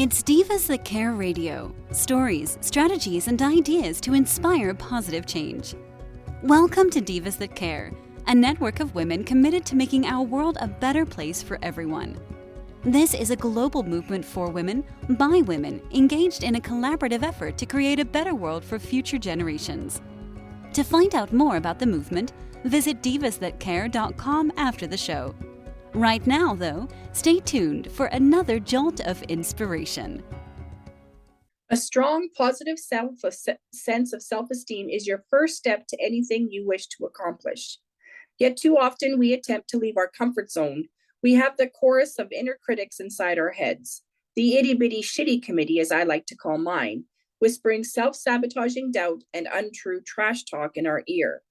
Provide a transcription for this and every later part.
It's Divas That Care Radio. Stories, strategies, and ideas to inspire positive change. Welcome to Divas That Care, a network of women committed to making our world a better place for everyone. This is a global movement for women, by women, engaged in a collaborative effort to create a better world for future generations. To find out more about the movement, visit divasthatcare.com after the show. Right now, though, stay tuned for another jolt of inspiration. A strong, positive sense of self-esteem is your first step to anything you wish to accomplish. Yet too often we attempt to leave our comfort zone. We have the chorus of inner critics inside our heads, the itty-bitty shitty committee, as I like to call mine, whispering self-sabotaging doubt and untrue trash talk in our ear.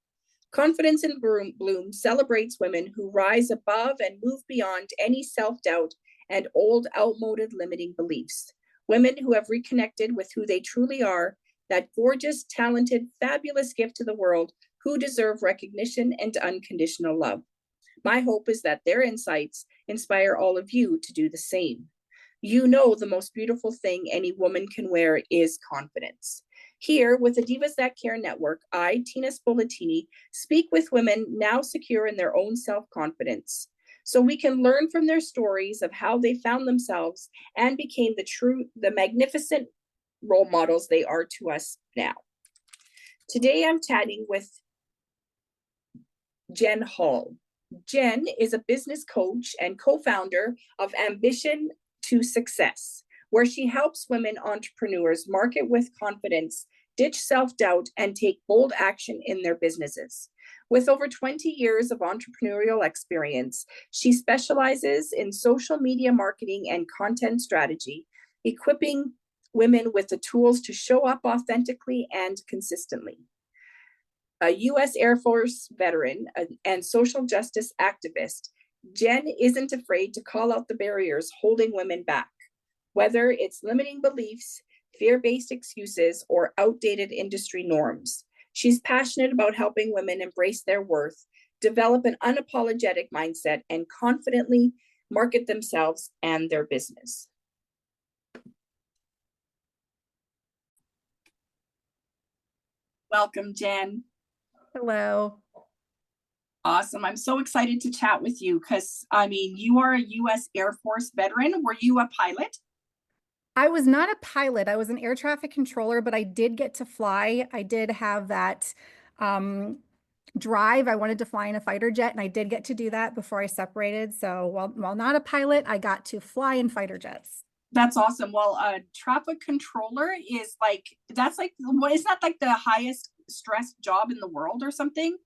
Confidence in Bloom celebrates women who rise above and move beyond any self-doubt and old, outmoded limiting beliefs. Women who have reconnected with who they truly are, that gorgeous, talented, fabulous gift to the world, who deserve recognition and unconditional love. My hope is that their insights inspire all of you to do the same. You know, the most beautiful thing any woman can wear is confidence. Here, with the Divas That Care Network, I, Tina Spolatini, speak with women now secure in their own self-confidence, so we can learn from their stories of how they found themselves and became the magnificent role models they are to us now. Today, I'm chatting with Jen Hall. Jen is a business coach and co-founder of Ambition to Success, where she helps women entrepreneurs market with confidence, ditch self-doubt, and take bold action in their businesses. With over 20 years of entrepreneurial experience, she specializes in social media marketing and content strategy, equipping women with the tools to show up authentically and consistently. A U.S. Air Force veteran and social justice activist, Jen isn't afraid to call out the barriers holding women back. Whether it's limiting beliefs, fear-based excuses, or outdated industry norms, she's passionate about helping women embrace their worth, develop an unapologetic mindset, and confidently market themselves and their business. Welcome, Jen. Hello. Awesome. I'm so excited to chat with you because, you are a U.S. Air Force veteran. Were you a pilot? I was not a pilot. I was an air traffic controller, but I did get to fly. I did have that drive. I wanted to fly in a fighter jet, and I did get to do that before I separated. So while not a pilot, I got to fly in fighter jets. That's awesome. Well, a traffic controller is isn't that like the highest stress job in the world or something?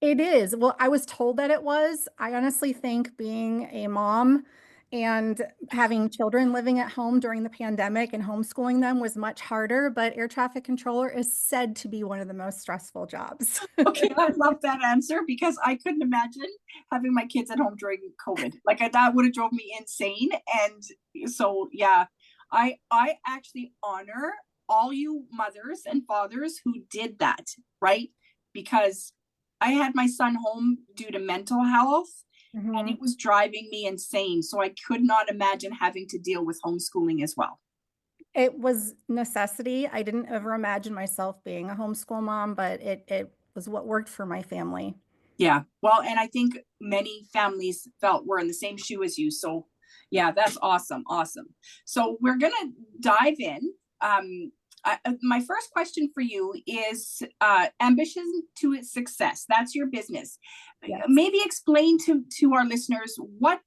It is. Well, I was told that it was. I honestly think being a mom and having children living at home during the pandemic and homeschooling them was much harder, but air traffic controller is said to be one of the most stressful jobs. Okay, I love that answer because I couldn't imagine having my kids at home during COVID. That would have drove me insane. And so, yeah, I actually honor all you mothers and fathers who did that, right? Because I had my son home due to mental health, and it was driving me insane. So I could not imagine having to deal with homeschooling as well. It was necessity. I didn't ever imagine myself being a homeschool mom, but it was what worked for my family. Yeah. Well, and I think many families felt we're in the same shoe as you. So yeah, that's awesome. Awesome. So we're going to dive in. My first question for you is Ambition to Success. That's your business. Yes. Maybe explain to our listeners what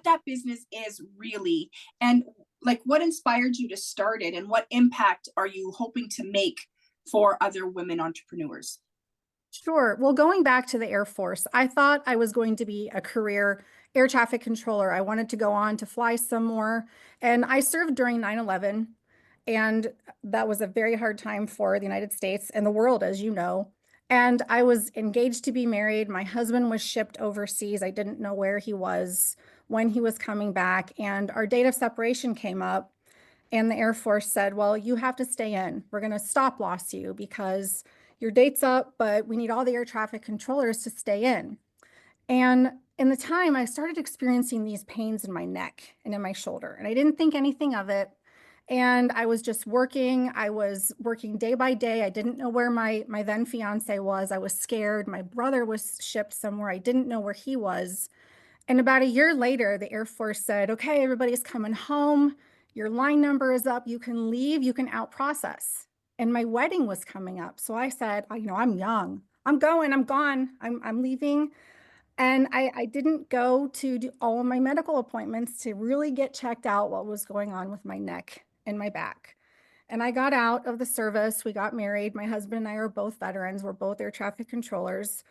that business is really, and what inspired you to start it, and what impact are you hoping to make for other women entrepreneurs? Sure. Well, going back to the Air Force, I thought I was going to be a career air traffic controller. I wanted to go on to fly some more, and I served during 9/11. And that was a very hard time for the United States and the world, as you know. And I was engaged to be married. My husband was shipped overseas. I didn't know where he was, when he was coming back. And our date of separation came up, and the Air Force said, well, you have to stay in. We're going to stop loss you because your date's up, but we need all the air traffic controllers to stay in. And in the time, I started experiencing these pains in my neck and in my shoulder. And I didn't think anything of it. And I was just working. I was working day by day. I didn't know where my then fiance was. I was scared. My brother was shipped somewhere. I didn't know where he was. And about a year later, the Air Force said, okay, everybody's coming home. Your line number is up. You can leave. You can out process. And my wedding was coming up. So I said, I'm young. I'm going. I'm gone. I'm leaving. And I didn't go to do all of my medical appointments to really get checked out what was going on with my neck and my back. And I got out of the service. We got married. My husband and I are both veterans. We're both air traffic controllers.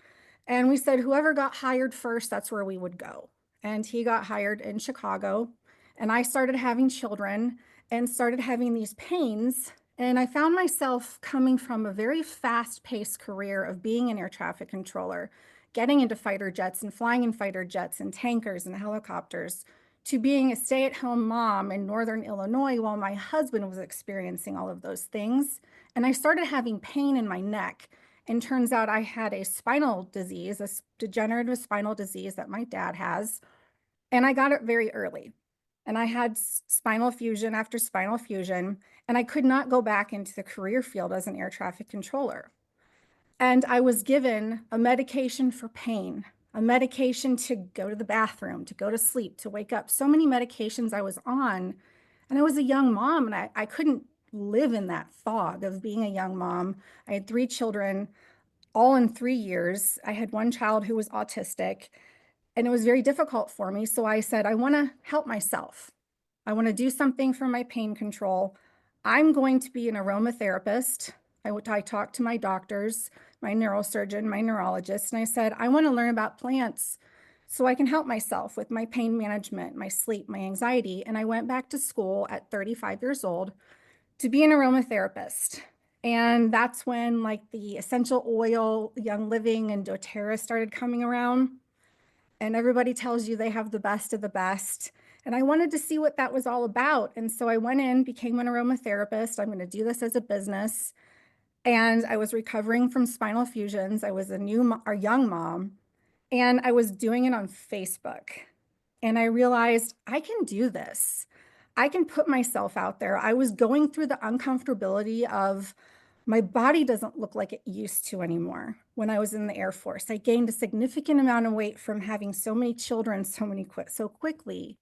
And we said, whoever got hired first, that's where we would go. And he got hired in Chicago. And I started having children and started having these pains. And I found myself coming from a very fast-paced career of being an air traffic controller, getting into fighter jets and flying in fighter jets and tankers and helicopters, to being a stay-at-home mom in Northern Illinois while my husband was experiencing all of those things. And I started having pain in my neck. And turns out I had a spinal disease, a degenerative spinal disease that my dad has. And I got it very early. And I had spinal fusion after spinal fusion. And I could not go back into the career field as an air traffic controller. And I was given a medication for pain, a medication to go to the bathroom, to go to sleep, to wake up. So many medications I was on. And I was a young mom, and I couldn't live in that fog of being a young mom. I had 3 children, all in 3 years. I had one child who was autistic, and it was very difficult for me. So I said, I want to help myself. I want to do something for my pain control. I'm going to be an aromatherapist. I talked to my doctors, my neurosurgeon, my neurologist, and I said, I want to learn about plants so I can help myself with my pain management, my sleep, my anxiety. And I went back to school at 35 years old to be an aromatherapist. And that's when like the essential oil, Young Living and doTERRA started coming around. And everybody tells you they have the best of the best. And I wanted to see what that was all about. And so I went in, became an aromatherapist. I'm going to do this as a business. And I was recovering from spinal fusions. I was a young mom, and I was doing it on Facebook. And I realized I can do this. I can put myself out there. I was going through the uncomfortability of my body doesn't look like it used to anymore. When I was in the Air Force, I gained a significant amount of weight from having so many children so quickly.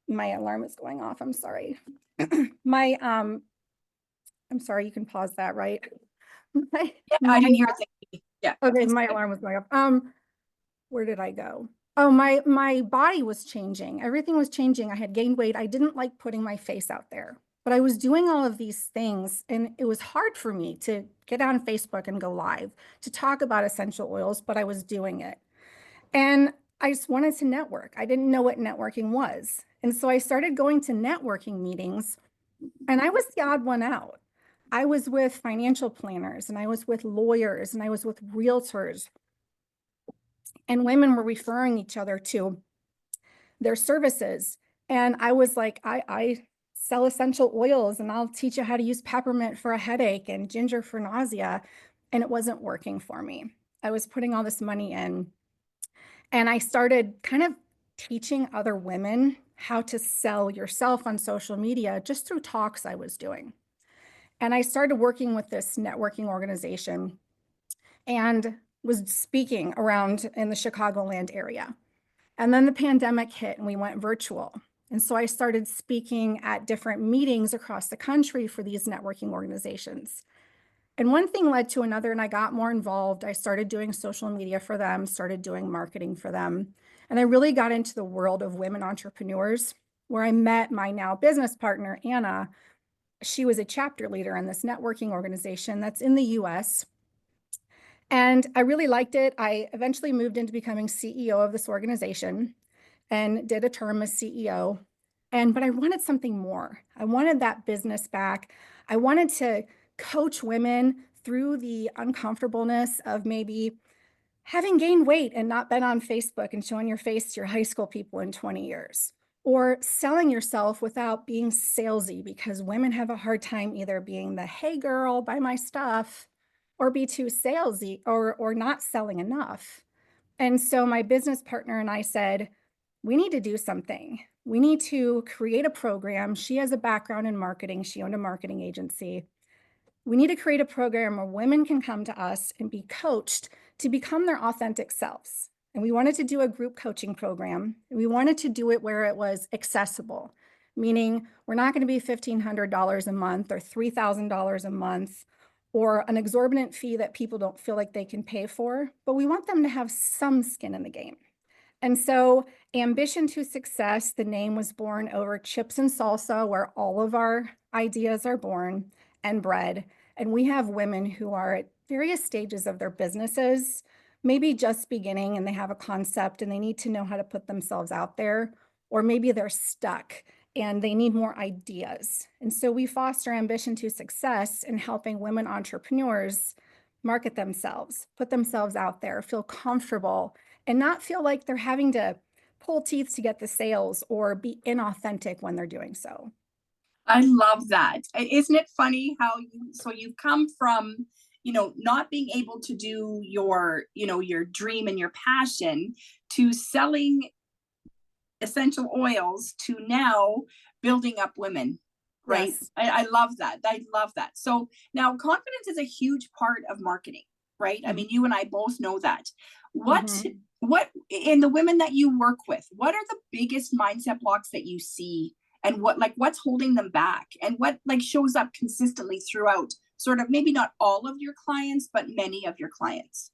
My alarm is going off. I'm sorry. I'm sorry, you can pause that, right? Yeah, I didn't hear it. Yeah. Okay, my alarm was going off. Where did I go? Oh, my body was changing. Everything was changing. I had gained weight. I didn't like putting my face out there, but I was doing all of these things, and it was hard for me to get on Facebook and go live to talk about essential oils, but I was doing it. And I just wanted to network. I didn't know what networking was. And so I started going to networking meetings, and I was the odd one out. I was with financial planners, and I was with lawyers, and I was with realtors. And women were referring each other to their services. And I was like, I sell essential oils, and I'll teach you how to use peppermint for a headache and ginger for nausea. And it wasn't working for me. I was putting all this money in. And I started kind of teaching other women how to sell yourself on social media just through talks I was doing. And I started working with this networking organization and was speaking around in the Chicagoland area. And then the pandemic hit and we went virtual. And so I started speaking at different meetings across the country for these networking organizations. And one thing led to another, and I got more involved. I started doing social media for them, started doing marketing for them. And I really got into the world of women entrepreneurs, where I met my now business partner, Anna. She was a chapter leader in this networking organization that's in the US. And I really liked it. I eventually moved into becoming CEO of this organization and did a term as CEO. But I wanted something more. I wanted that business back. I wanted to coach women through the uncomfortableness of maybe having gained weight and not been on Facebook and showing your face to your high school people in 20 years, or selling yourself without being salesy, because women have a hard time either being the, hey girl, buy my stuff, or be too salesy or not selling enough. And so my business partner and I said, we need to do something. We need to create a program. She has a background in marketing. She owned a marketing agency. We need to create a program where women can come to us and be coached to become their authentic selves. And we wanted to do a group coaching program. And we wanted to do it where it was accessible, meaning we're not going to be $1,500 a month or $3,000 a month or an exorbitant fee that people don't feel like they can pay for, but we want them to have some skin in the game. And so Ambition to Success, the name was born over chips and salsa, where all of our ideas are born, and bread. And we have women who are at various stages of their businesses, maybe just beginning and they have a concept and they need to know how to put themselves out there, or maybe they're stuck and they need more ideas. And so we foster Ambition to Success in helping women entrepreneurs market themselves, put themselves out there, feel comfortable, and not feel like they're having to pull teeth to get the sales or be inauthentic when they're doing so. I love that. Isn't it funny how you've come from, not being able to do your dream and your passion to selling essential oils to now building up women, right? Yes. I love that. I love that. So now confidence is a huge part of marketing, right? I mean, you and I both know that. What in the women that you work with, what are the biggest mindset blocks that you see, and what's holding them back, and what shows up consistently throughout sort of maybe not all of your clients, but many of your clients?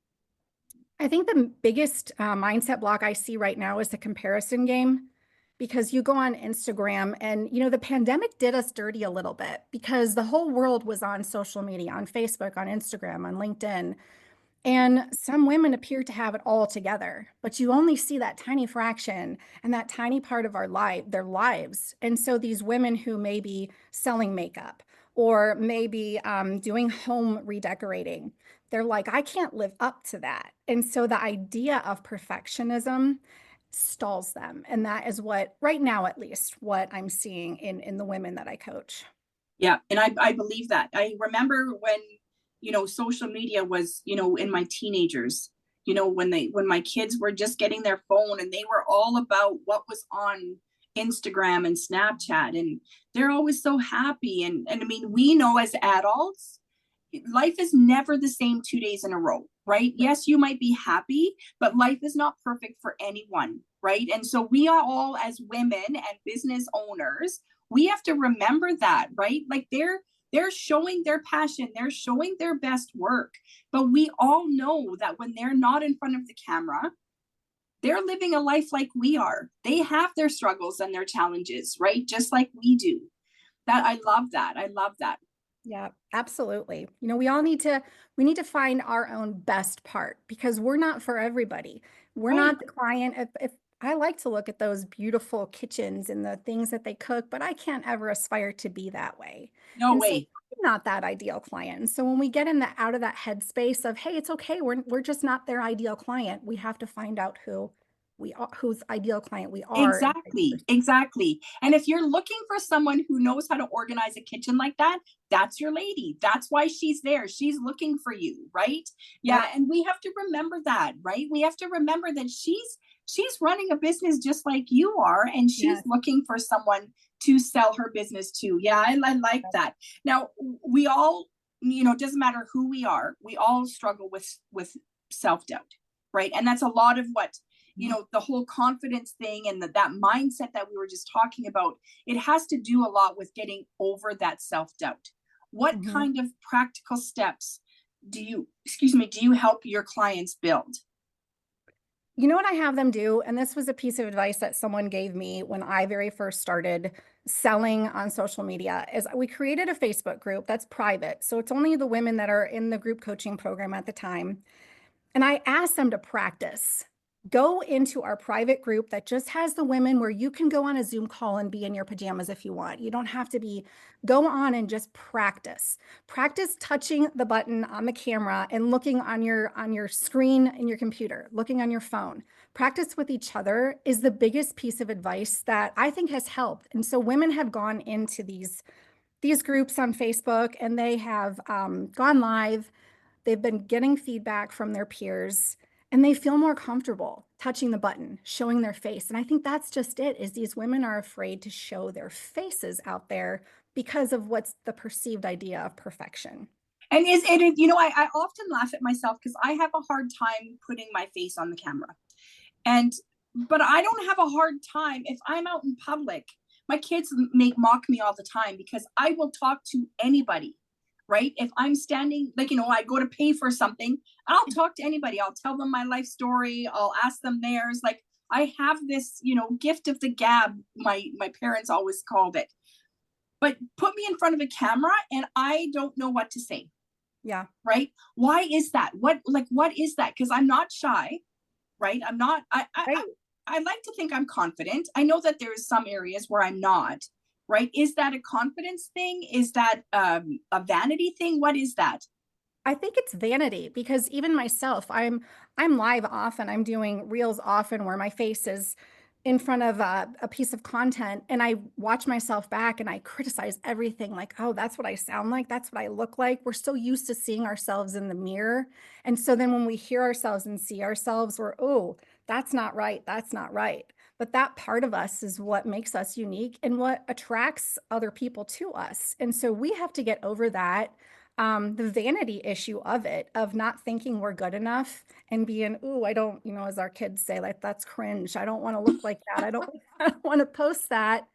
I think the biggest mindset block I see right now is the comparison game, because you go on Instagram and, the pandemic did us dirty a little bit because the whole world was on social media, on Facebook, on Instagram, on LinkedIn. And some women appear to have it all together, but you only see that tiny fraction and that tiny part of their lives. And so these women who may be selling makeup or maybe doing home redecorating, they're like, I can't live up to that. And so the idea of perfectionism stalls them. And that is what, right now, at least, what I'm seeing in the women that I coach. Yeah. And I believe that. I remember when, social media was, in my teenagers, when my kids were just getting their phone and they were all about what was on Instagram and Snapchat, and they're always so happy. And I mean, we know as adults, life is never the same 2 days in a row, right? Yes, you might be happy, but life is not perfect for anyone, right? And so we are all, as women and business owners, we have to remember that, right? Like they're showing their passion, they're showing their best work, but we all know that when they're not in front of the camera, they're living a life like we are. They have their struggles and their challenges, right? Just like we do. I love that. I love that. Yeah, absolutely. We need to find our own best part, because we're not for everybody. We're not the client. If I like to look at those beautiful kitchens and the things that they cook, but I can't ever aspire to be that way. No And so way. I'm not that ideal client. And so when we get out of that headspace of, hey, it's okay, we're just not their ideal client, we have to find out whose ideal client we are. Exactly. And if you're looking for someone who knows how to organize a kitchen like that, that's your lady. That's why she's there. She's looking for you, right? Yeah. And we have to remember that, right? We have to remember that she's running a business just like you are, and she's looking for someone to sell her business to. Yeah, I like that. Now, we all, doesn't matter who we are, we all struggle with self-doubt, right? And that's a lot of what, the whole confidence thing and that mindset that we were just talking about, it has to do a lot with getting over that self-doubt. What kind of practical steps do you help your clients build? You know what I have them do? And this was a piece of advice that someone gave me when I very first started selling on social media, is we created a Facebook group that's private. So it's only the women that are in the group coaching program at the time. And I asked them to practice. Go into our private group that just has the women, where you can go on a Zoom call and be in your pajamas if you want. You don't have to go on and just practice. Practice touching the button on the camera and looking on your screen in your computer, looking on your phone. Practice with each other is the biggest piece of advice that I think has helped. And so women have gone into these groups on Facebook, and they have gone live. They've been getting feedback from their peers, and they feel more comfortable touching the button, showing their face. And I think that's just it, is these women are afraid to show their faces out there because of what's the perceived idea of perfection. And is it, you know, I often laugh at myself because I have a hard time putting my face on the camera. But I don't have a hard time if I'm out in public. My kids mock me all the time because I will talk to anybody, right? If I'm standing, like, you know, I go to pay for something, I'll talk to anybody. I'll tell them my life story. I'll ask them theirs. Like, I have this, you know, gift of the gab, my parents always called it. But put me in front of a camera and I don't know what to say. Yeah. Right. Why is that? What is that? Because I'm not shy, right? I'm not, I like to think I'm confident. I know that there's some areas where I'm not, right? Is that a confidence thing? Is that a vanity thing? What is that? I think it's vanity, because even myself, I'm live often. I'm doing reels often where my face is in front of a piece of content, and I watch myself back and I criticize everything, like, oh, that's what I sound like, that's what I look like. We're so used to seeing ourselves in the mirror. And so then when we hear ourselves and see ourselves, we're, oh, that's not right. That's not right. But that part of us is what makes us unique and what attracts other people to us. And so we have to get over that, the vanity issue of it, of not thinking we're good enough and being, ooh, I don't, you know, as our kids say, like, that's cringe. I don't want to look like that. I don't want to post that.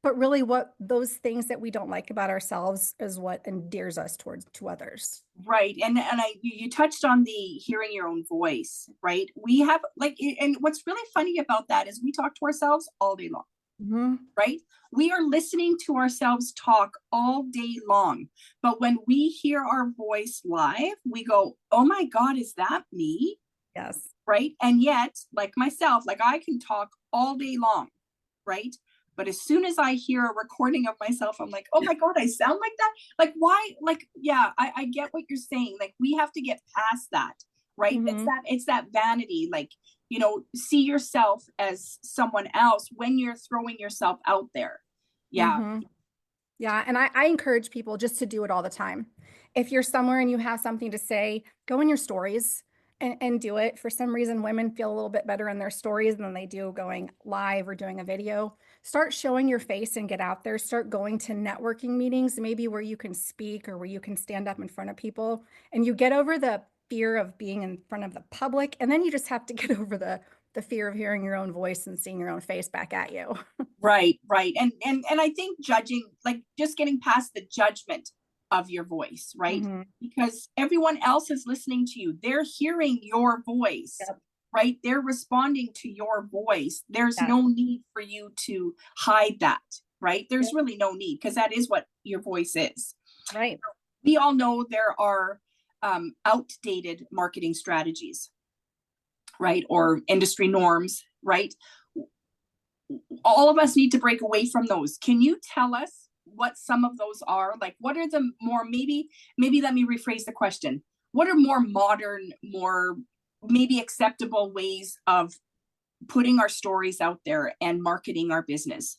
But really, what those things that we don't like about ourselves is what endears us to others. Right. And you touched on the hearing your own voice, right? We have, like, and what's really funny about that is we talk to ourselves all day long. Mm-hmm. Right? We are listening to ourselves talk all day long. But when we hear our voice live, we go, oh my God, is that me? Yes. Right. And yet, like myself, like, I can talk all day long. Right. But as soon as I hear a recording of myself, I'm like, oh my God, I sound like that. Like, why? Like, yeah, I get what you're saying. Like, we have to get past that. Right. Mm-hmm. It's that vanity. Like, you know, see yourself as someone else when you're throwing yourself out there. Yeah. Mm-hmm. Yeah. And I encourage people just to do it all the time. If you're somewhere and you have something to say, go in your stories and do it. For some reason, women feel a little bit better in their stories than they do going live or doing a video. Start showing your face and get out there. Start going to networking meetings, maybe where you can speak or where you can stand up in front of people, and you get over the fear of being in front of the public. And then you just have to get over the fear of hearing your own voice and seeing your own face back at you. Right. And I think judging, like, just getting past the judgment of your voice, right? Mm-hmm. Because everyone else is listening to you. They're hearing your voice. Yep. Right? They're responding to your voice. There's Yes. no need for you to hide that, right? There's Yep. really no need, because that is what your voice is. Right. We all know there are outdated marketing strategies, right? Or industry norms, right? All of us need to break away from those. Can you tell us what some of those are? Like, what are the more, maybe let me rephrase the question. What are more modern, more maybe acceptable ways of putting our stories out there and marketing our business?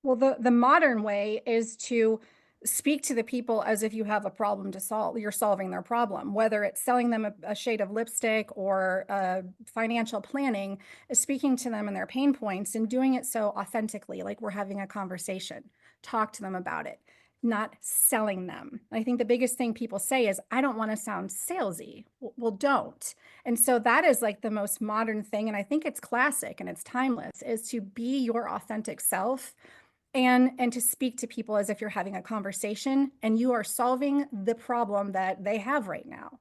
Well, the modern way is to speak to the people as if you have a problem to solve. You're solving their problem, whether it's selling them a shade of lipstick or financial planning, is speaking to them and their pain points and doing it so authentically, like we're having a conversation. Talk to them about it, not selling them. I think the biggest thing people say is, I don't want to sound salesy. Well, don't. And so that is like the most modern thing. And I think it's classic and it's timeless, is to be your authentic self and to speak to people as if you're having a conversation and you are solving the problem that they have right now.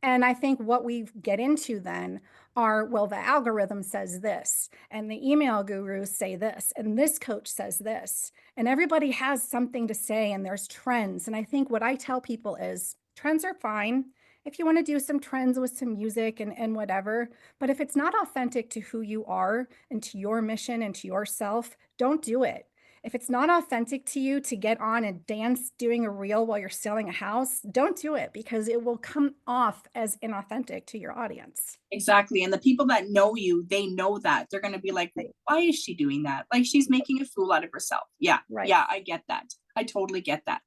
And I think what we get into then are, well, the algorithm says this, and the email gurus say this, and this coach says this, and everybody has something to say, and there's trends. And I think what I tell people is, trends are fine if you want to do some trends with some music and whatever, but if it's not authentic to who you are and to your mission and to yourself, don't do it. If it's not authentic to you to get on and dance doing a reel while you're selling a house, don't do it, because it will come off as inauthentic to your audience. Exactly. And the people that know you, they know that. They're going to be like, why is she doing that? Like, she's making a fool out of herself. Yeah. Right. Yeah, I get that. I totally get that.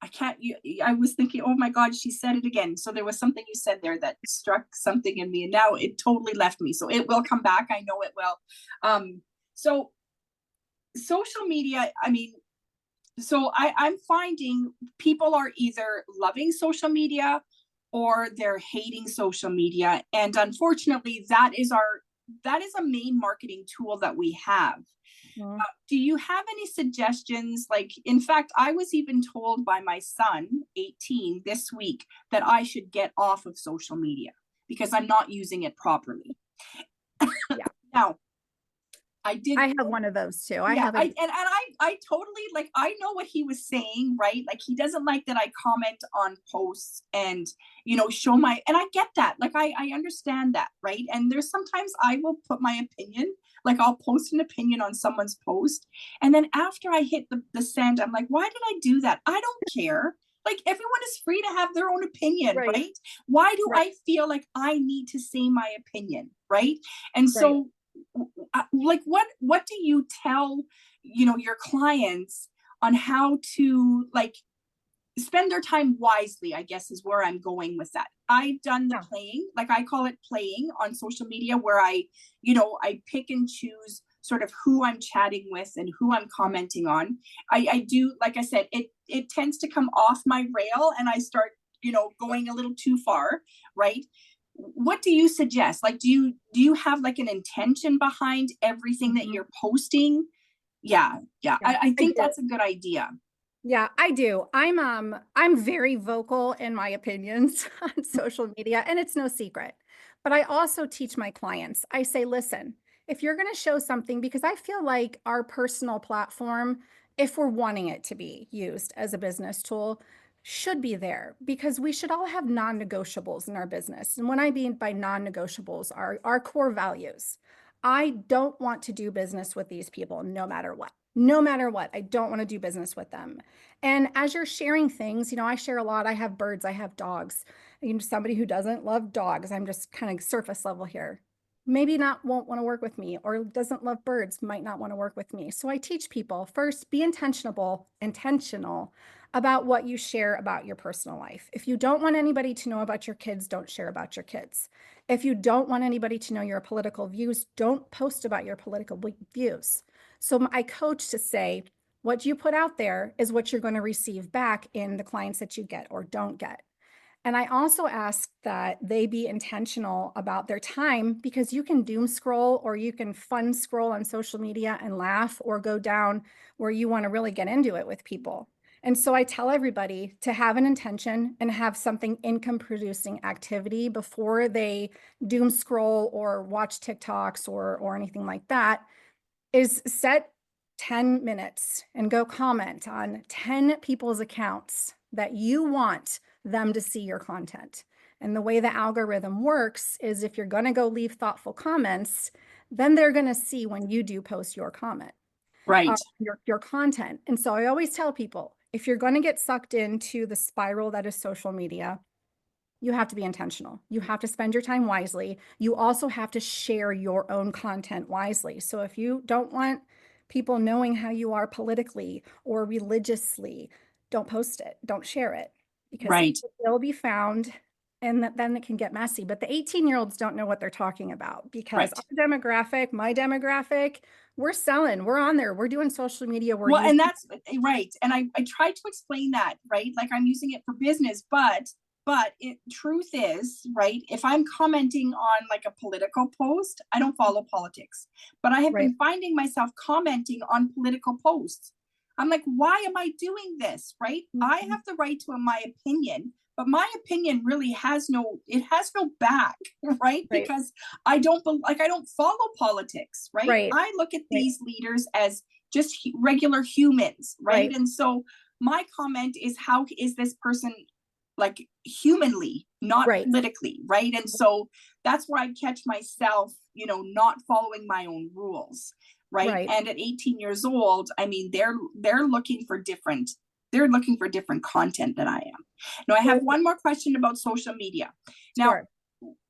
I was thinking, oh my God, she said it again. So there was something you said there that struck something in me, and now it totally left me. So it will come back. I know it will. So social media, I mean, so I'm finding people are either loving social media or they're hating social media. And unfortunately, that is a main marketing tool that we have. Mm. Do you have any suggestions? Like, in fact, I was even told by my son, 18, this week, that I should get off of social media because I'm not using it properly. Yeah. Now, I have one of those too. I totally, like, I know what he was saying, right? Like, he doesn't like that I comment on posts and, show my, and I get that. Like, I understand that, right? And there's sometimes I will put my opinion, like I'll post an opinion on someone's post. And then after I hit the send, I'm like, why did I do that? I don't care. Like, everyone is free to have their own opinion, right? Why do I feel like I need to say my opinion, right? And so, like, what do you tell your clients on how to, like, spend their time wisely, I guess is where I'm going with that. I've done the playing, like I call it playing on social media, where I pick and choose sort of who I'm chatting with and who I'm commenting on. I do, like I said, it tends to come off my rail and I start going a little too far, right? What do you suggest? Like, do you have like an intention behind everything that you're posting? Yeah. I think that's a good idea. Yeah, I do. I'm very vocal in my opinions on social media, and it's no secret. But I also teach my clients. I say, listen, if you're going to show something, because I feel like our personal platform, if we're wanting it to be used as a business tool, should be there, because we should all have non-negotiables in our business. And what I mean by non-negotiables are our core values. I don't want to do business with these people no matter what. No matter what, I don't want to do business with them. And as you're sharing things, I share a lot. I have birds, I have dogs. Somebody who doesn't love dogs, I'm just kind of surface level here, maybe won't want to work with me, or doesn't love birds, might not want to work with me. So I teach people, first, be intentional about what you share about your personal life. If you don't want anybody to know about your kids, don't share about your kids. If you don't want anybody to know your political views, don't post about your political views. So I coach to say, what you put out there is what you're going to receive back in the clients that you get or don't get. And I also ask that they be intentional about their time, because you can doom scroll or you can fun scroll on social media and laugh, or go down where you want to really get into it with people. And so I tell everybody to have an intention and have something income producing activity before they doom scroll or watch TikToks or anything like that. Is set 10 minutes and go comment on 10 people's accounts that you want them to see your content. And the way the algorithm works is, if you're going to go leave thoughtful comments, then they're going to see when you do post your comment, right? Your content. And so I always tell people, if you're going to get sucked into the spiral that is social media, you have to be intentional. You have to spend your time wisely. You also have to share your own content wisely. So if you don't want people knowing how you are politically or religiously, don't post it, don't share it, because it will be found, and then it can get messy. But the 18-year-olds don't know what they're talking about, because our demographic, my demographic, we're selling, we're on there, we're doing social media. And that's right. And I tried to explain that, right? Like, I'm using it for business, but truth is, right, if I'm commenting on like a political post, I don't follow politics, but I have been finding myself commenting on political posts. I'm like, why am I doing this, right? I have the right to my opinion, but my opinion really has no back, right? Because I don't follow politics, right? I look at these leaders as just regular humans, right? And so my comment is, how is this person, like, humanly, not politically, right? And so that's where I catch myself, not following my own rules, right? And at 18 years old, I mean, they're looking for different content than I am. Now, I have one more question about social media. Now,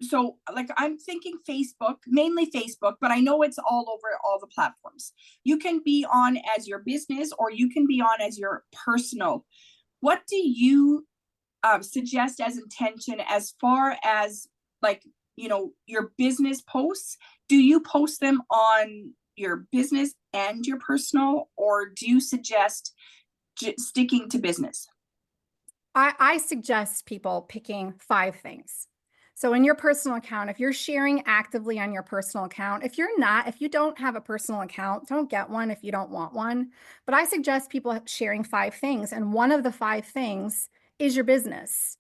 so, like, I'm thinking Facebook, mainly Facebook, but I know it's all over all the platforms. You can be on as your business, or you can be on as your personal. what do you suggest as intention as far as like, your business posts? Do you post them on your business and your personal, or do you suggest sticking to business? I suggest people picking 5 things. So in your personal account, if you're sharing actively on your personal account, if you don't have a personal account, don't get one if you don't want one. But I suggest people sharing 5 things. And one of the 5 things is your business.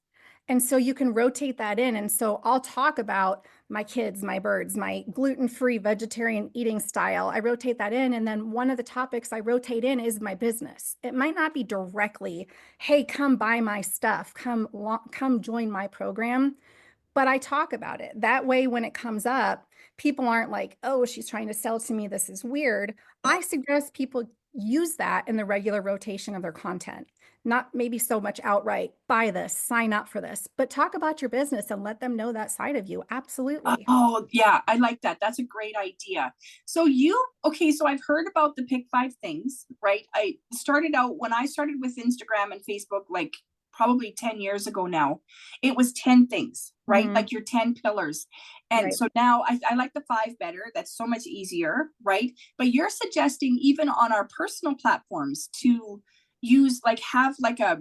And so you can rotate that in. And so I'll talk about my kids, my birds, my gluten-free vegetarian eating style. I rotate that in. And then one of the topics I rotate in is my business. It might not be directly, hey, come buy my stuff, come join my program, but I talk about it. That way, when it comes up, people aren't like, oh, she's trying to sell to me, this is weird. I suggest people use that in the regular rotation of their content, not maybe so much outright, buy this, sign up for this, but talk about your business and let them know that side of you. Absolutely. Oh, yeah, I like that. That's a great idea. So so I've heard about the pick 5 things, right? I started out when I started with Instagram and Facebook, like probably 10 years ago now, it was 10 things, right? Like your 10 pillars. And Right. so now I like the 5 better. That's so much easier, right? But you're suggesting even on our personal platforms to use have like a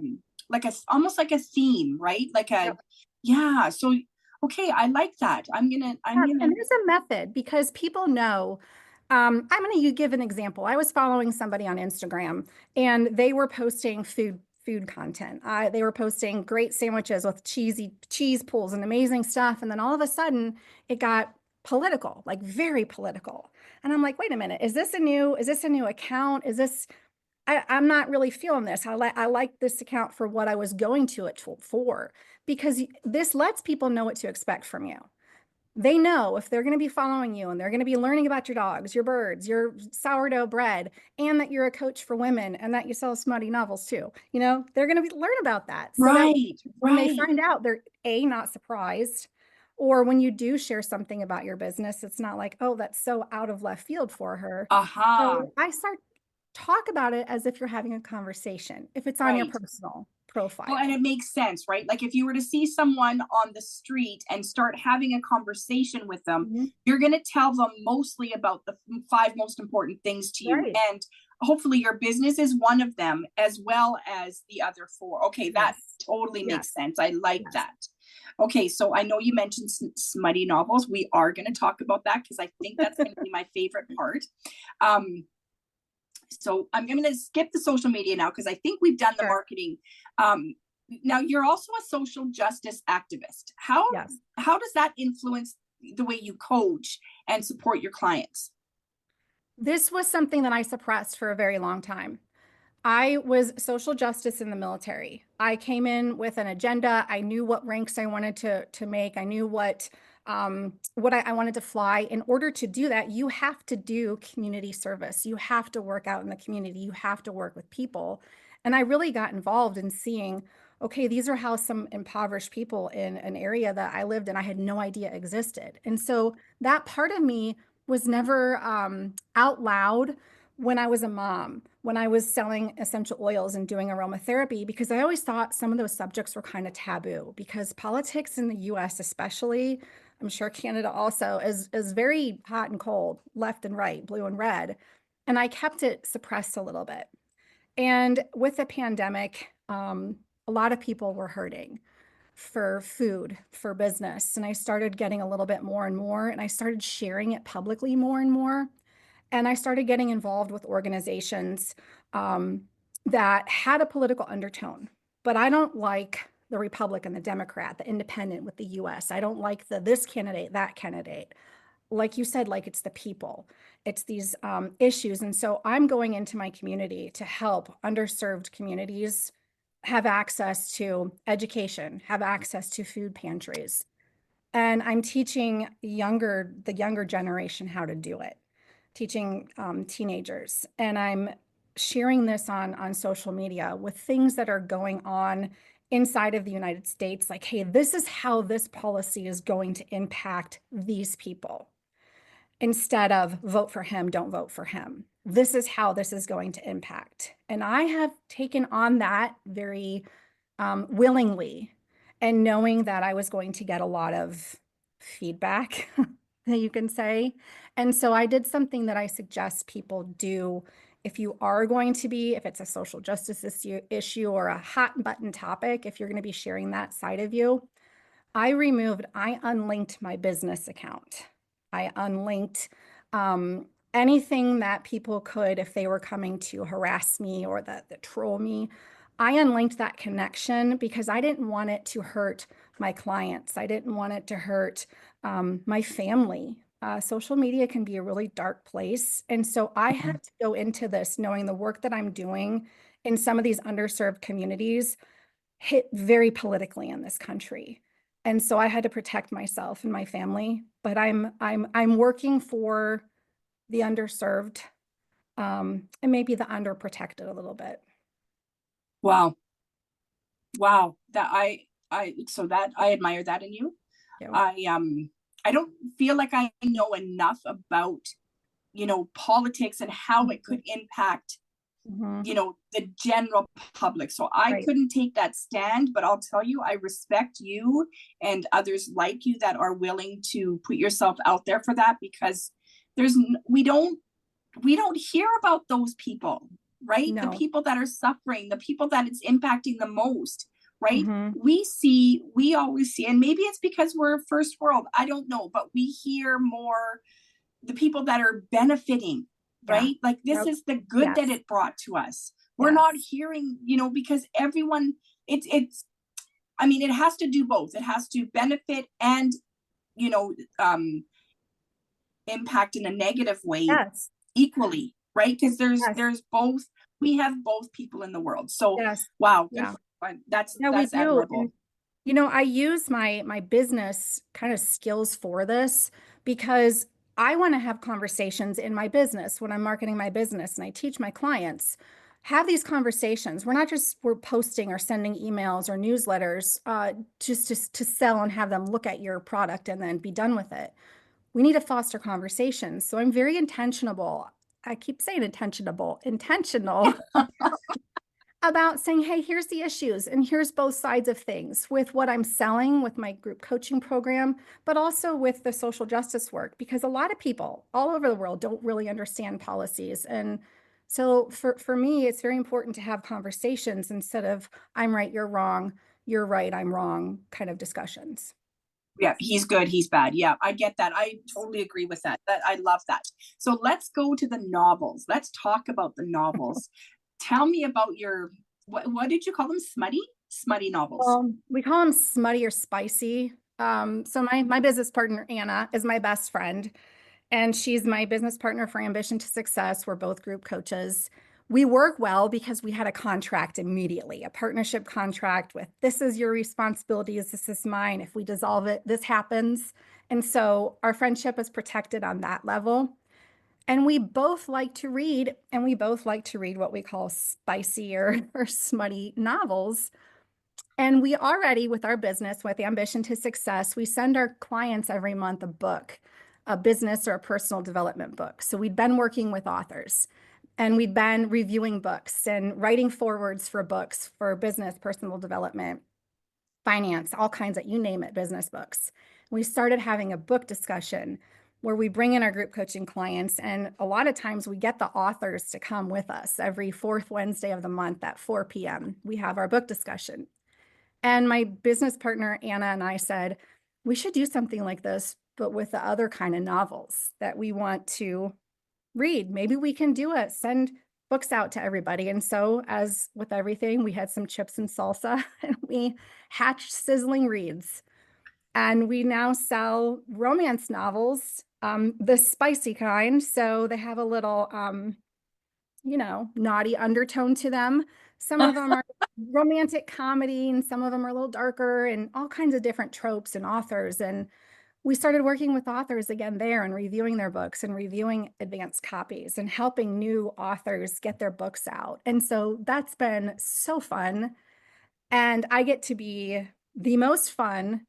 almost like a theme, right? Yep. Yeah. So okay, I like that. I'm Yeah, gonna. and there's a method because people know. I'm going to give an example. I was following somebody on Instagram and they were posting food content. They were posting great sandwiches with cheese pulls and amazing stuff. And then all of a sudden it got political, like very political. And I'm like, wait a minute, is this a new account? I'm not really feeling this. I like this account for what I was going to it for, because this lets people know what to expect from you. They know if they're going to be following you and they're going to be learning about your dogs, your birds, your sourdough bread, and that you're a coach for women and that you sell smutty novels too. They're going to learn about that so that Right, when they right. find out, they're not surprised. Or when you do share something about your business, it's not like, oh, that's so out of left field for her. Aha. So I talk about it as if you're having a conversation, if it's on your Right. personal Well, and profile. it makes sense, right? Like if you were to see someone on the street and start having a conversation with them, Mhm. you're going to tell them mostly about the 5 most important things to you. Right. And hopefully your business is one of them as well as the other 4. Okay, that Yes. totally Yes. makes sense. I like Yes. that. Okay, so I know you mentioned smutty novels. We are going to talk about that because I think that's going to be my favorite part. So I'm going to skip the social media now because I think we've done the Sure. marketing. Now you're also a social justice activist. Yes. How does that influence the way you coach and support your clients? This was something that I suppressed for a very long time. I was social justice in the military. I came in with an agenda. I knew what ranks I wanted to make. I knew what I wanted to fly. In order to do that, you have to do community service. You have to work out in the community. You have to work with people. And I really got involved in seeing, okay, these are how some impoverished people in an area that I lived in, I had no idea existed. And so that part of me was never out loud when I was a mom, when I was selling essential oils and doing aromatherapy, because I always thought some of those subjects were kind of taboo, because politics in the US, especially, I'm sure Canada also, is very hot and cold, left and right, blue and red. And I kept it suppressed a little bit. And with the pandemic, a lot of people were hurting for food, for business. And I started getting a little bit more and more, and I started sharing it publicly more and more. And I started getting involved with organizations that had a political undertone. But I don't like the Republican, the Democrat, the independent with the US. I don't like the this candidate, that candidate. Like you said, like it's the people, it's these issues. And so I'm going into my community to help underserved communities have access to education, have access to food pantries. And I'm teaching the younger generation how to do it, teaching teenagers. And I'm sharing this on social media with things that are going on inside of the United States. Like, hey, this is how this policy is going to impact these people. instead of vote for him, don't vote for him. This is how this is going to impact. And I have taken on that very willingly, and knowing that I was going to get a lot of feedback, that you can say. And so I did something that I suggest people do if you are going to be, if it's a social justice issue or a hot button topic, if you're going to be sharing that side of you. I unlinked my business account. I unlinked anything that people could, if they were coming to harass me or that troll me. I unlinked that connection because I didn't want it to hurt my clients. I didn't want it to hurt my family. Social media can be a really dark place. And so I had to go into this knowing the work that I'm doing in some of these underserved communities hit very politically in this country. And so I had to protect myself and my family, but I'm working for the underserved, and maybe the underprotected a little bit. Wow. Wow. So that I admire that in you. Yeah. I don't feel like I know enough about, politics and how it could impact, the general public. So I couldn't take that stand, but I'll tell you, I respect you and others like you that are willing to put yourself out there for that, because we don't hear about those people, right? No. The people that are suffering, the people that it's impacting the most, right? Mm-hmm. We always see, and maybe it's because we're first world, I don't know, but we hear more the people that are benefiting, right? Like this is the good that it brought to us. We're not hearing, because everyone, it has to do both. It has to benefit and, impact in a negative way equally, right? Because there's both. We have both people in the world. So wow, that's admirable. And, I use my business kind of skills for this because I want to have conversations in my business when I'm marketing my business, and I teach my clients, have these conversations. We're posting or sending emails or newsletters just to sell and have them look at your product and then be done with it. We need to foster conversations. So I'm very intentional. I keep saying intentional about saying, hey, here's the issues and here's both sides of things with what I'm selling with my group coaching program, but also with the social justice work, because a lot of people all over the world don't really understand policies. And so for me, it's very important to have conversations instead of I'm right, you're wrong, you're right, I'm wrong kind of discussions. Yeah, he's good, he's bad. Yeah, I get that. I totally agree with that. I love that. So let's go to the novels. Let's talk about the novels. Tell me about your, what did you call them? Smutty novels. We call them smutty or spicy. So my business partner, Anna, is my best friend, and she's my business partner for Ambition to Success. We're both group coaches. We work well because we had a contract immediately, a partnership contract with this is your responsibilities, this is mine. If we dissolve it, this happens. And so our friendship is protected on that level. And we both like to read, and we both like to read what we call spicy or smutty novels. And we already, with our business, with Ambition to Success, we send our clients every month a book, a business or a personal development book. So we'd been working with authors, and we'd been reviewing books and writing forewords for books for business, personal development, finance, all kinds of, you name it, business books. We started having a book discussion where we bring in our group coaching clients, and a lot of times we get the authors to come with us every fourth Wednesday of the month at 4 p.m. We have our book discussion. And my business partner, Anna, and I said, we should do something like this, but with the other kind of novels that we want to read. Maybe we can do it, send books out to everybody. And so, as with everything, we had some chips and salsa, and we hatched Sizzling Reads. And we now sell romance novels, the spicy kind. So they have a little, naughty undertone to them. Some of them are romantic comedy, and some of them are a little darker, and all kinds of different tropes and authors. And we started working with authors again there and reviewing their books and reviewing advanced copies and helping new authors get their books out. And so that's been so fun. And I get to be the most fun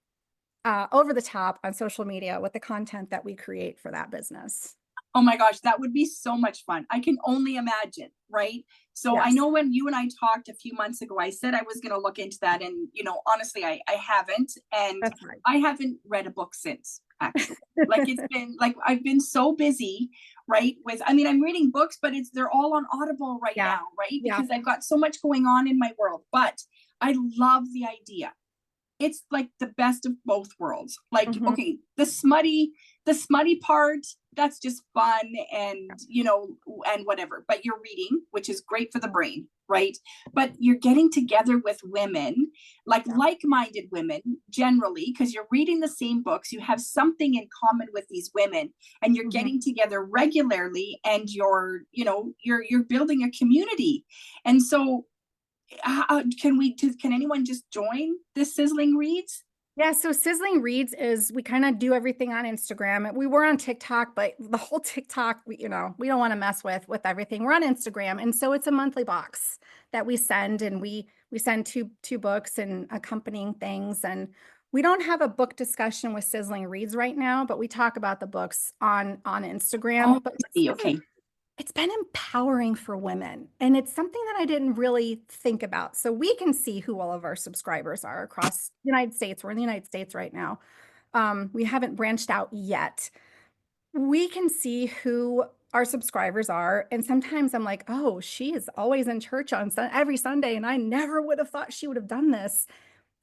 over the top on social media with the content that we create for that business. Oh my gosh, that would be so much fun. I can only imagine, right? So I Yes. know when you and I talked a few months ago, I said I was going to look into that. And, honestly, I haven't. And That's right. I haven't read a book since, actually. Like it's been like I've been so busy, right? I'm reading books, but they're all on Audible right Yeah. now, right? Yeah. Because I've got so much going on in my world. But I love the idea. It's like the best of both worlds. Like, Mhm. okay, the smutty part, that's just fun and and whatever. But you're reading, which is great for the brain, right? But you're getting together with women, like Yeah. like-minded women, generally, because you're reading the same books, you have something in common with these women, and you're Mhm. getting together regularly, and you're building a community. And so can anyone just join this Sizzling Reads? Yeah, so Sizzling Reads is we kind of do everything on Instagram. We were on TikTok, but the whole TikTok, we don't want to mess with everything. We're on Instagram, and so it's a monthly box that we send, and we send two books and accompanying things. And we don't have a book discussion with Sizzling Reads right now, but we talk about the books on Oh, Instagram. But okay. it's been empowering for women, and it's something that I didn't really think about. So we can see who all of our subscribers are across the United States. We're in the United States right now. We haven't branched out yet. We can see who our subscribers are. And sometimes I'm like, oh, she is always in church on every Sunday, and I never would have thought she would have done this.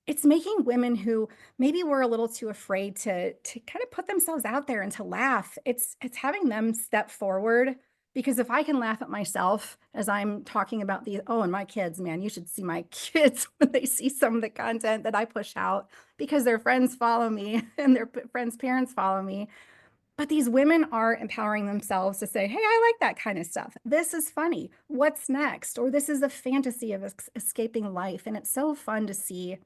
It's making women who maybe were a little too afraid to kind of put themselves out there and to laugh. It's having them step forward, because if I can laugh at myself as I'm talking about and my kids, man, you should see my kids when they see some of the content that I push out, because their friends follow me and their friends' parents follow me. But these women are empowering themselves to say, hey, I like that kind of stuff. This is funny. What's next? Or this is a fantasy of escaping life. And it's so fun to see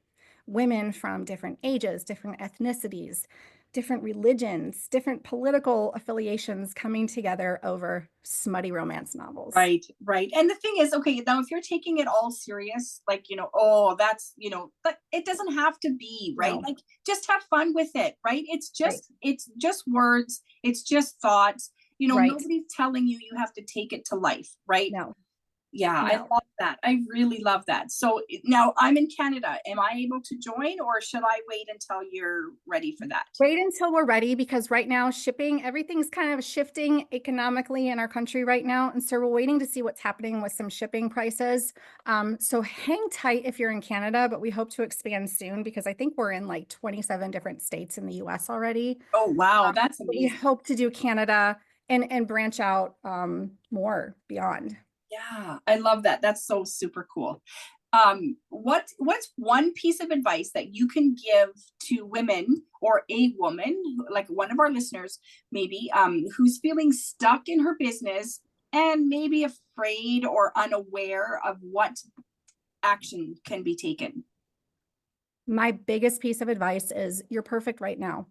women from different ages, different ethnicities, different religions, different political affiliations coming together over smutty romance novels. Right, right. And the thing is, okay, now if you're taking it all serious, like, oh, but it doesn't have to be, right? No, Like just have fun with it, right? right, It's just words, it's just thoughts. right. Nobody's telling you have to take it to life, right? No, Yeah, I no. love that. I really love that. So now I'm in Canada. Am I able to join, or should I wait until you're ready for that? Wait until we're ready, because right now everything's kind of shifting economically in our country right now. And so we're waiting to see what's happening with some shipping prices. So hang tight if you're in Canada, but we hope to expand soon, because I think we're in like 27 different states in the US already. Oh, wow, that's But we amazing. hope to do Canada and branch out more beyond. Yeah, I love that. That's so super cool. What's one piece of advice that you can give to women, or a woman, like one of our listeners, maybe, who's feeling stuck in her business and maybe afraid or unaware of what action can be taken? My biggest piece of advice is you're perfect right now.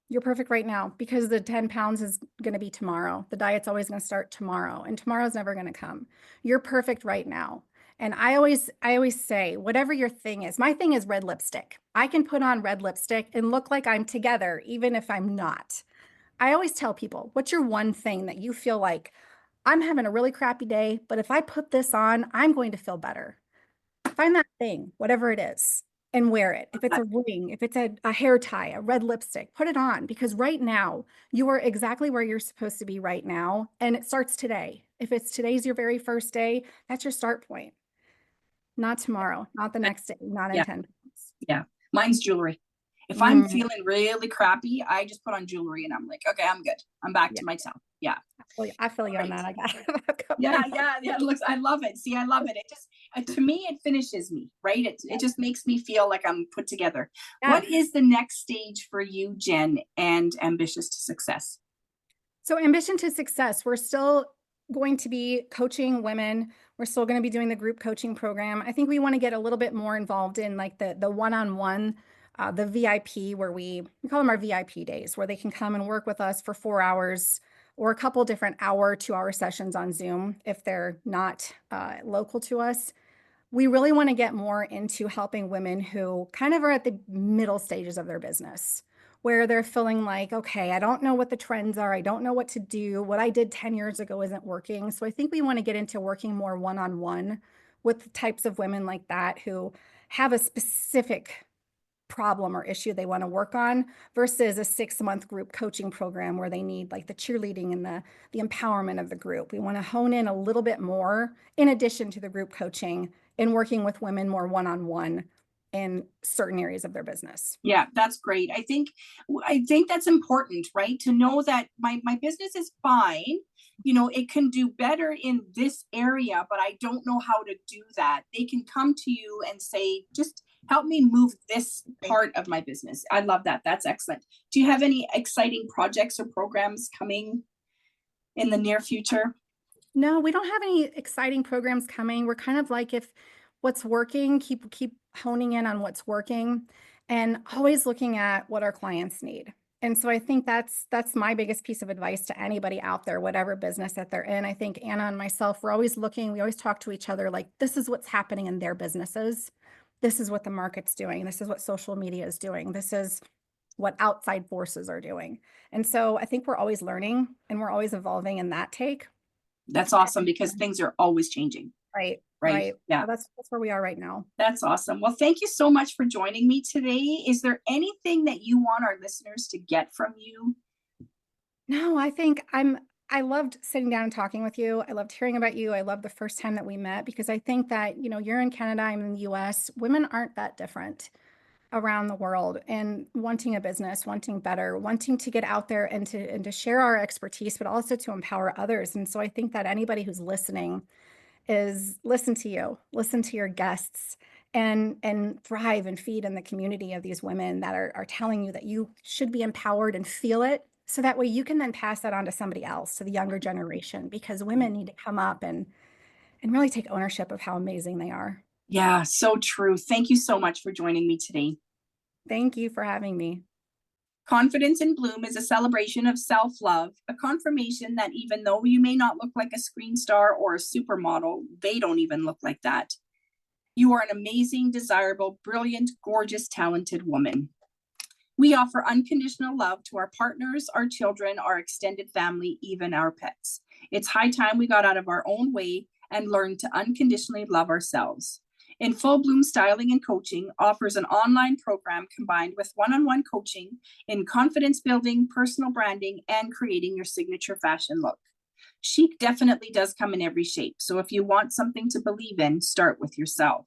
You're perfect right now, because the 10 pounds is going to be tomorrow. The diet's always going to start tomorrow, and tomorrow's never going to come. You're perfect right now. And I always say, whatever your thing is, my thing is red lipstick. I can put on red lipstick and look like I'm together, even if I'm not. I always tell people, what's your one thing that you feel like, I'm having a really crappy day, but if I put this on, I'm going to feel better. Find that thing, whatever it is, and wear it. If it's a ring, if it's a hair tie, a red lipstick, put it on, because right now you are exactly where you're supposed to be right now. And it starts today. If today's your very first day, that's your start point. Not tomorrow, not the next day, not in Yeah, 10 pounds. yeah. Mine's jewelry. If I'm Mm, feeling really crappy, I just put on jewelry and I'm like, okay, I'm good. I'm back yeah, to myself. Yeah. I feel you on Right. that. I got a couple Yeah, of yeah, yeah. It looks, I love it. See, I love it. It just, to me, it finishes me, right? It just makes me feel like I'm put together. yeah. What is the next stage for you, Jen, and Ambitious to Success? So, ambition to success, we're still going to be coaching women. We're still going to be doing the group coaching program. I think we want to get a little bit more involved in like the one-on-one, the VIP, where we call them our VIP days, where they can come and work with us for 4 hours, or a couple different 1-2 hour sessions on Zoom if they're not local to us. we really want to get more into helping women who kind of are at the middle stages of their business, where they're feeling like, okay, I don't know what the trends are. I don't know what to do. What I did 10 years ago isn't working. So I think we want to get into working more one-on-one with the types of women like that who have a specific problem or issue they want to work on versus a 6-month group coaching program where they need like the cheerleading and the empowerment of the group. We want to hone in a little bit more in addition to the group coaching and working with women more one-on-one in certain areas of their business. Yeah, that's great. I think that's important, right? To know that my business is fine. You know, it can do better in this area, but I don't know how to do that. They can come to you and say, just help me move this part of my business. I love that. That's excellent. Do you have any exciting projects or programs coming in the near future? No, we don't have any exciting programs coming. We're kind of like, if what's working, keep honing in on what's working and always looking at what our clients need. And so I think that's my biggest piece of advice to anybody out there, whatever business that they're in. I think Anna and myself, we're always looking, we always talk to each other like, this is what's happening in their businesses. This is what the market's doing. This is what social media is doing. This is what outside forces are doing. And so I think we're always learning and we're always evolving in that take. That's awesome because things are always changing. Right. Yeah. So that's where we are right now. That's awesome. Well, thank you so much for joining me today. Is there anything that you want our listeners to get from you? No, I think I loved sitting down and talking with you. I loved hearing about you. I loved the first time that we met because I think that, you know, you're in Canada, I'm in the US. Women aren't that different around the world and wanting a business, wanting better, wanting to get out there and to share our expertise, but also to empower others. And so I think that anybody who's listening is listen to your guests and thrive and feed in the community of these women that are telling you that you should be empowered and feel it. So that way you can then pass that on to somebody else, to the younger generation, because women need to come up and really take ownership of how amazing they are. Yeah, so true. Thank you so much for joining me today. Thank you for having me. Confidence in Bloom is a celebration of self-love, a confirmation that even though you may not look like a screen star or a supermodel, they don't even look like that. You are an amazing, desirable, brilliant, gorgeous, talented woman. We offer unconditional love to our partners, our children, our extended family, even our pets. It's high time we got out of our own way and learned to unconditionally love ourselves. In Full Bloom Styling and Coaching offers an online program combined with one-on-one coaching in confidence building, personal branding, and creating your signature fashion look. Chic definitely does come in every shape, so if you want something to believe in, start with yourself.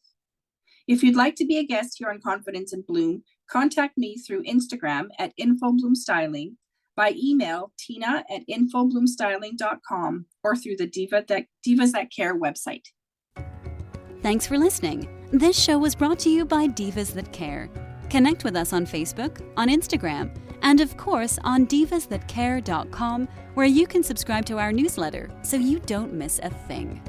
If you'd like to be a guest here on Confidence in Bloom, contact me through Instagram at infobloomstyling, by email tina@infobloomstyling.com, or through the Divas That Care website. Thanks for listening. This show was brought to you by Divas That Care. Connect with us on Facebook, on Instagram, and of course on divasthatcare.com, where you can subscribe to our newsletter so you don't miss a thing.